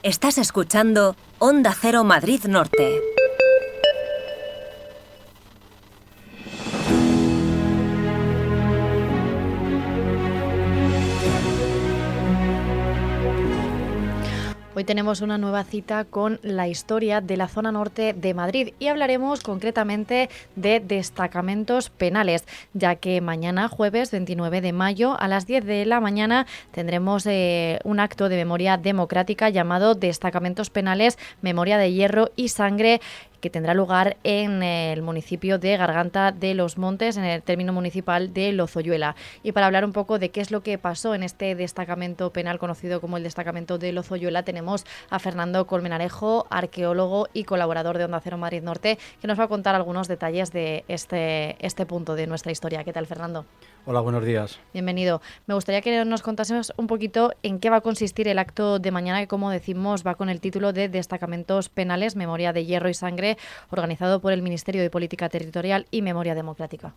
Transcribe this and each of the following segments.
Estás escuchando Onda Cero Madrid Norte. Hoy tenemos una nueva cita con la historia de la zona norte de Madrid y hablaremos concretamente de destacamentos penales, ya que mañana, jueves 29 de mayo, a las 10 de la mañana, tendremos un acto de memoria democrática llamado Destacamentos Penales, Memoria de Hierro y Sangre, que tendrá lugar en el municipio de Garganta de los Montes, en el término municipal de Lozoyuela. Y para hablar un poco de qué es lo que pasó en este destacamento penal conocido como el destacamento de Lozoyuela, tenemos a Fernando Colmenarejo, arqueólogo y colaborador de Onda Cero Madrid Norte, que nos va a contar algunos detalles de este punto de nuestra historia. ¿Qué tal, Fernando? Hola, buenos días. Bienvenido. Me gustaría que nos contases un poquito en qué va a consistir el acto de mañana, que, como decimos, va con el título de Destacamentos Penales, Memoria de Hierro y Sangre, organizado por el Ministerio de Política Territorial y Memoria Democrática.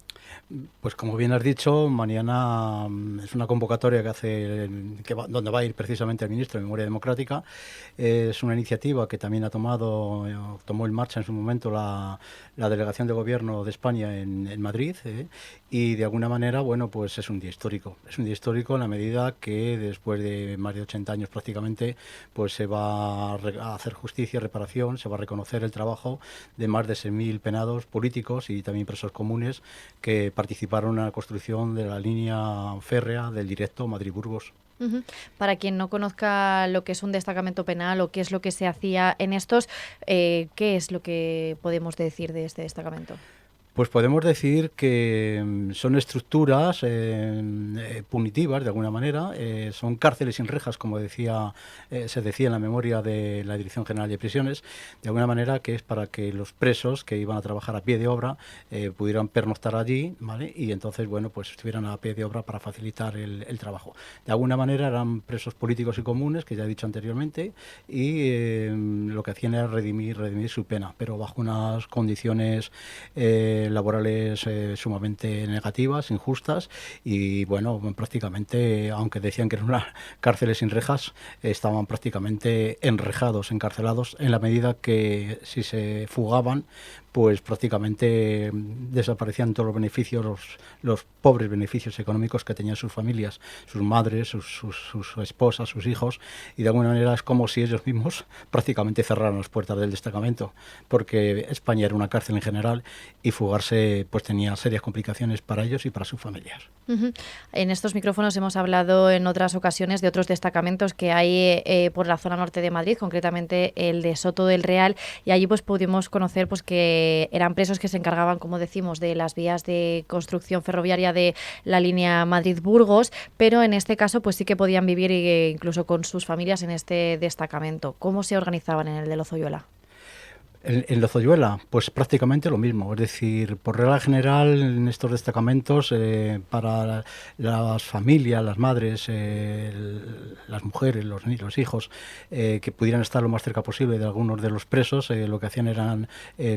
Pues como bien has dicho, mañana es una convocatoria donde va a ir precisamente el ministro de Memoria Democrática. Es una iniciativa que también tomó en marcha en su momento la Delegación de Gobierno de España en Madrid, y de alguna manera, bueno, pues es un día histórico. Es un día histórico en la medida que después de más de 80 años prácticamente, pues se va a hacer justicia, reparación, se va a reconocer el trabajo de más de 6.000 penados políticos y también presos comunes que participaron en la construcción de la línea férrea del directo Madrid-Burgos. Para quien no conozca lo que es un destacamento penal o qué es lo que se hacía en estos, ¿qué es lo que podemos decir de este destacamento? Pues podemos decir que son estructuras punitivas, de alguna manera, son cárceles sin rejas, como se decía en la memoria de la Dirección General de Prisiones, de alguna manera, que es para que los presos que iban a trabajar a pie de obra pudieran pernoctar allí, ¿vale? Y entonces, bueno, pues estuvieran a pie de obra para facilitar el trabajo. De alguna manera eran presos políticos y comunes, que ya he dicho anteriormente, y lo que hacían era redimir su pena, pero bajo unas condiciones laborales sumamente negativas, injustas, y bueno, prácticamente, aunque decían que eran unas cárceles sin rejas, estaban prácticamente encarcelados, en la medida que si se fugaban, pues prácticamente desaparecían todos los beneficios, los pobres beneficios económicos que tenían sus familias, sus madres, sus esposas, sus hijos, y de alguna manera es como si ellos mismos prácticamente cerraran las puertas del destacamento, porque España era una cárcel en general y fugarse pues tenía serias complicaciones para ellos y para sus familias. En estos micrófonos hemos hablado en otras ocasiones de otros destacamentos que hay por la zona norte de Madrid, concretamente el de Soto del Real, y allí pues pudimos conocer pues que eran presos que se encargaban, como decimos, de las vías de construcción ferroviaria de la línea Madrid-Burgos, pero en este caso pues sí que podían vivir incluso con sus familias en este destacamento. ¿Cómo se organizaban en el de Lozoyuela? En Lozoyuela, pues prácticamente lo mismo, es decir, por regla general en estos destacamentos para las familias, las madres, las mujeres, los hijos, que pudieran estar lo más cerca posible de algunos de los presos, lo que hacían eran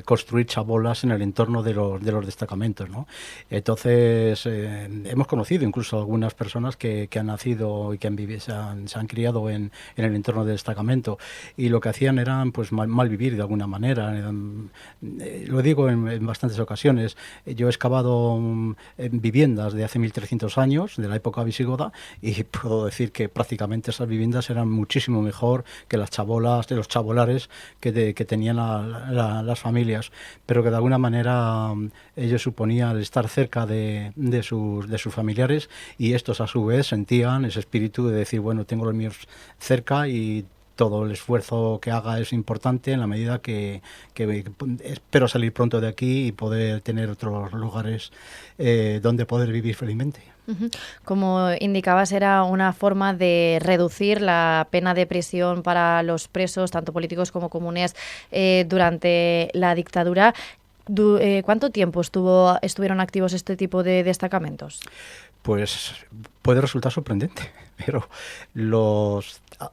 construir chabolas en el entorno de los destacamentos, ¿no? Entonces hemos conocido incluso algunas personas que han nacido y que se han criado en el entorno del destacamento, y lo que hacían eran pues mal vivir de alguna manera. Lo digo en bastantes ocasiones. Yo he excavado viviendas de hace 1300 años, de la época visigoda, y puedo decir que prácticamente esas viviendas eran muchísimo mejor que las chabolas, de los chabolares que tenían las familias, pero que de alguna manera ellos suponían estar cerca de sus familiares, y estos a su vez sentían ese espíritu de decir, bueno, tengo los míos cerca y todo el esfuerzo que haga es importante en la medida que espero salir pronto de aquí y poder tener otros lugares donde poder vivir felizmente. Como indicabas, era una forma de reducir la pena de prisión para los presos, tanto políticos como comunes, durante la dictadura. ¿Cuánto tiempo estuvieron activos este tipo de destacamentos? Pues puede resultar sorprendente. pero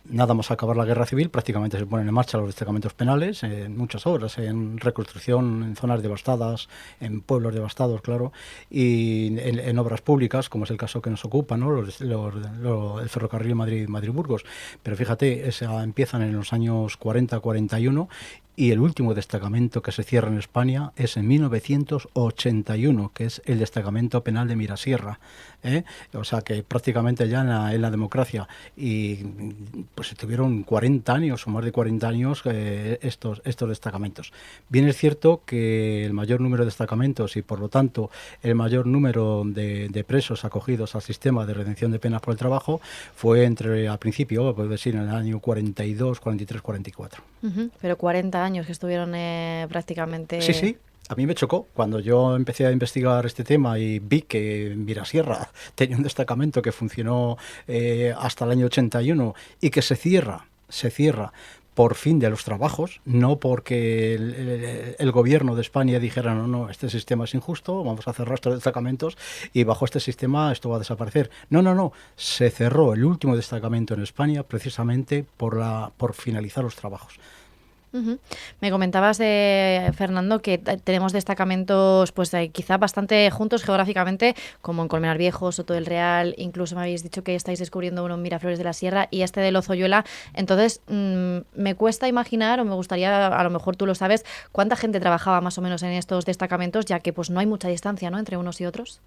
nada más acabar la guerra civil prácticamente se ponen en marcha los destacamentos penales en muchas obras, en reconstrucción en zonas devastadas, en pueblos devastados, claro, y en obras públicas, como es el caso que nos ocupa, ¿no? El ferrocarril Madrid-Burgos. Pero fíjate, empiezan en los años 40-41 y el último destacamento que se cierra en España es en 1981, que es el destacamento penal de Mirasierra, ¿eh? O sea que prácticamente ya en la democracia, y pues tuvieron 40 años o más de 40 años estos destacamentos. Bien es cierto que el mayor número de destacamentos y por lo tanto el mayor número de presos acogidos al sistema de redención de penas por el trabajo fue al principio, puedo decir, en el año 42, 43, 44. Pero 40 años que estuvieron prácticamente... Sí. A mí me chocó cuando yo empecé a investigar este tema y vi que Mirasierra tenía un destacamento que funcionó hasta el año 81 y que se cierra por fin de los trabajos, no porque el gobierno de España dijera no, este sistema es injusto, vamos a cerrar estos destacamentos y bajo este sistema esto va a desaparecer. No, se cerró el último destacamento en España precisamente por finalizar los trabajos. Me comentabas, Fernando, que tenemos destacamentos pues quizá bastante juntos geográficamente, como en Colmenar Viejo, Soto del Real, incluso me habéis dicho que estáis descubriendo uno en Miraflores de la Sierra y este de Lozoyuela. Entonces, me cuesta imaginar, o me gustaría, a lo mejor tú lo sabes, cuánta gente trabajaba más o menos en estos destacamentos, ya que pues no hay mucha distancia, ¿no?, entre unos y otros.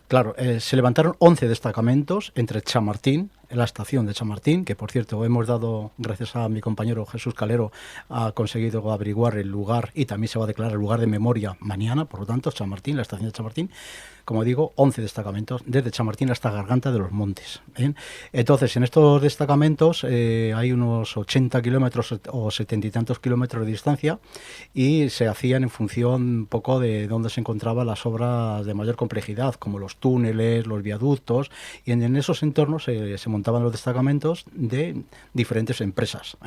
Claro, se levantaron 11 destacamentos entre Chamartín, la estación de Chamartín, que por cierto hemos dado, gracias a mi compañero Jesús Calero, ha conseguido averiguar el lugar y también se va a declarar el lugar de memoria mañana, por lo tanto, Chamartín, la estación de Chamartín. Como digo, 11 destacamentos, desde Chamartín hasta Garganta de los Montes. Entonces, en estos destacamentos hay unos 80 kilómetros o 70 y tantos kilómetros de distancia y se hacían en función un poco de dónde se encontraban las obras de mayor complejidad, como los túneles, los viaductos, y en esos entornos se montaban los destacamentos de diferentes empresas,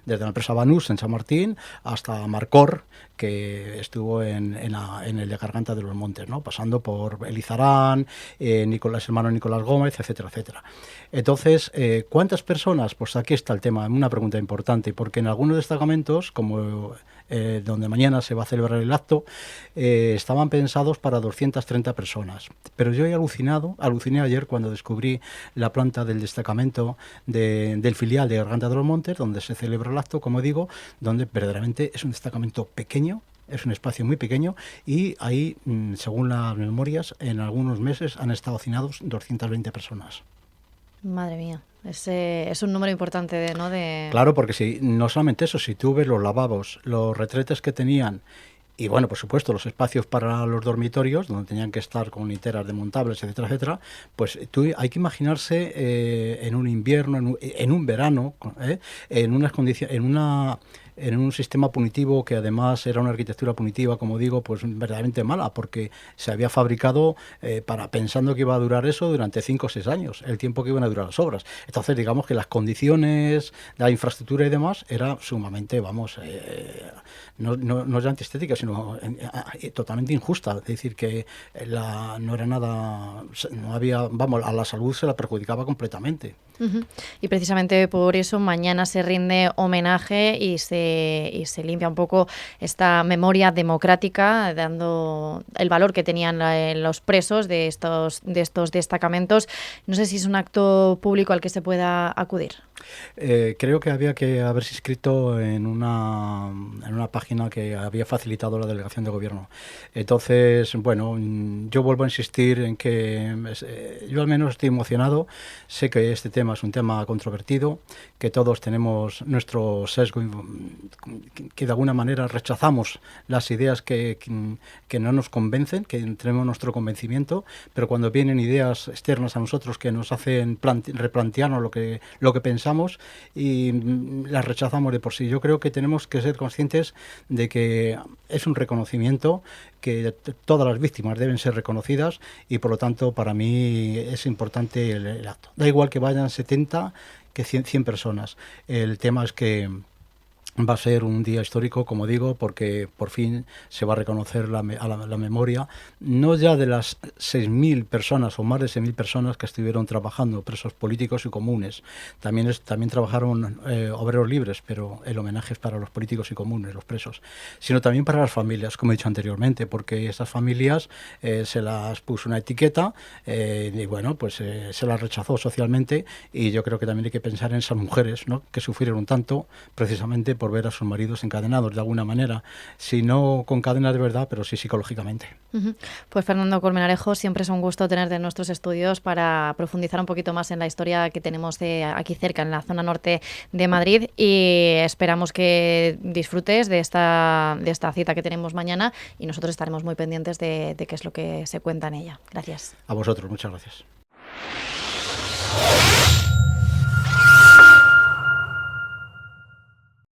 desde la empresa Banús en Chamartín hasta Marcor, que estuvo en el de Garganta de los Montes, ¿no?, pasando por Elizarán, hermano Nicolás Gómez, etcétera, etcétera. Entonces, ¿cuántas personas? Pues aquí está el tema, una pregunta importante, porque en algunos destacamentos, como donde mañana se va a celebrar el acto, estaban pensados para 230 personas. Pero yo he aluciné ayer cuando descubrí la planta del destacamento del filial de Garganta de los Montes, donde se celebra el acto, como digo, donde verdaderamente es un destacamento pequeño, es un espacio muy pequeño y ahí, según las memorias, en algunos meses han estado hacinados 220 personas. Madre mía, es un número importante, ¿no? Claro, porque no solamente eso, si tú ves los lavabos, los retretes que tenían y, bueno, por supuesto, los espacios para los dormitorios, donde tenían que estar con literas desmontables, etcétera, etcétera, pues hay que imaginarse en un invierno, en un verano, en unas condiciones, en un sistema punitivo que además era una arquitectura punitiva, como digo, pues verdaderamente mala, porque se había fabricado pensando que iba a durar eso durante 5 o 6 años, el tiempo que iban a durar las obras. Entonces, digamos que las condiciones, la infraestructura y demás era sumamente, no ya antiestética, sino totalmente injusta. Es decir, que no era nada, no había, a la salud se la perjudicaba completamente. Y precisamente por eso mañana se rinde homenaje y se limpia un poco esta memoria democrática, dando el valor que tenían los presos de estos destacamentos. No sé si es un acto público al que se pueda acudir. Creo que había que haberse inscrito en una página que había facilitado la delegación de gobierno. Entonces, bueno, yo vuelvo a insistir en que yo al menos estoy emocionado. Sé que este tema es un tema controvertido, que todos tenemos nuestro sesgo, que de alguna manera rechazamos las ideas que no nos convencen, que tenemos nuestro convencimiento, pero cuando vienen ideas externas a nosotros que nos hacen replantearnos lo que pensamos y las rechazamos de por sí. Yo creo que tenemos que ser conscientes de que es un reconocimiento, que todas las víctimas deben ser reconocidas y por lo tanto para mí es importante el acto. Da igual que vayan 70 que 100 personas. El tema es que Va a ser un día histórico, como digo, porque por fin se va a reconocer la memoria, no ya de las 6.000 personas o más de 6.000 personas que estuvieron trabajando, presos políticos y comunes. También trabajaron obreros libres, pero el homenaje es para los políticos y comunes, los presos, sino también para las familias, como he dicho anteriormente, porque esas familias se las puso una etiqueta y bueno, pues se las rechazó socialmente, y yo creo que también hay que pensar en esas mujeres, ¿no?, que sufrieron tanto precisamente por ver a sus maridos encadenados de alguna manera, si no con cadenas de verdad, pero sí psicológicamente. Pues Fernando Colmenarejo, siempre es un gusto tenerte en nuestros estudios para profundizar un poquito más en la historia que tenemos de aquí cerca, en la zona norte de Madrid, y esperamos que disfrutes de esta cita que tenemos mañana, y nosotros estaremos muy pendientes de qué es lo que se cuenta en ella. Gracias. A vosotros, muchas gracias.